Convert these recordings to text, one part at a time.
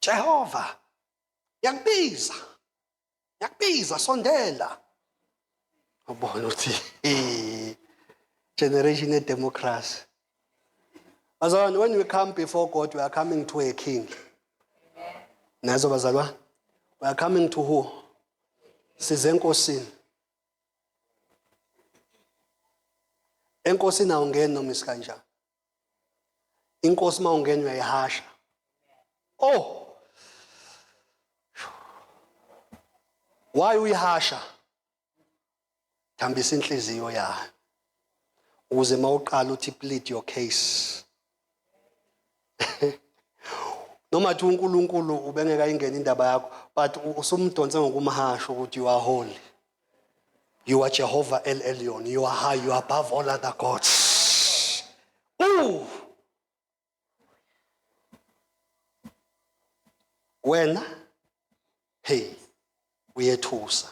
Jehova yakubiza sondela. Ubona uthi generation of democracy. Bazalwane, when we come before God, we are coming to a king. Nazo bazalwane, we are coming to who? Size enkosini. Enkosini awungeni noma isikanjani. Inkosi mawungeni uyayihasha. Oh. Why uyihasha? Thambisa inhliziyo yayo. Ukuze mawuqala uthi plead your case. Nomathi uNkulunkulu ubengeka ingena indaba yakho, but usumdonse ngokumhasha ukuthi you are holy. You are Jehovah El Elyon. You are high. You are above all other gods. Ooh. Wena, hey, uyethusa.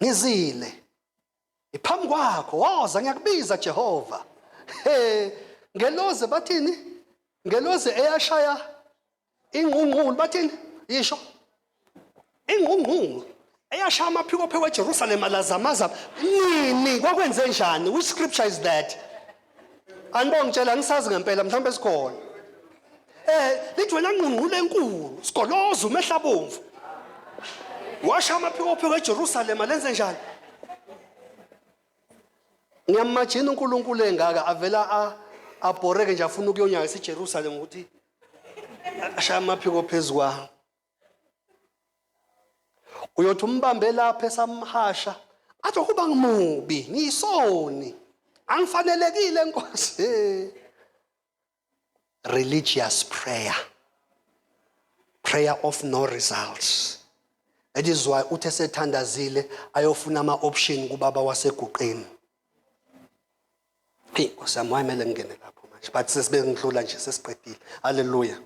Ngizile. Iphambi kwakho woza ngiyakubiza Jehova. Hey, ngeloze bathini? Ngeloze eyashaya ingqungqulu bathini? Yisho. Ingqungqulu eyashaya amaphiko phe weJerusalem alazamaza. Nini kwakwenze njani? Which scripture is that? Anibongitshela ngisazi ngempela mhlawumbe sikhona. Lithi wena ngqungqulu enkulu, sigoloza umehlabomvu. Washa amaphiko phe weJerusalem alenze njani? Ngiyamagina uNkulunkulu engaka avela abhoreke nje afuna ukuyonyaka eJerusalem ukuthi ashaya amaphiko phezukwa. Uyothi umbambe lapha esamhasha athi kuba ngimubi ngiyisoni angifanelekile enkosi. Religious prayer of no results. That is why uthe sethandazile ayofuna ama-option kubaba waseguqeni. Hey, Nkosi yami wayimele ngingene lapho manje, but sesibe ngidlula nje sesiqedile. Hallelujah.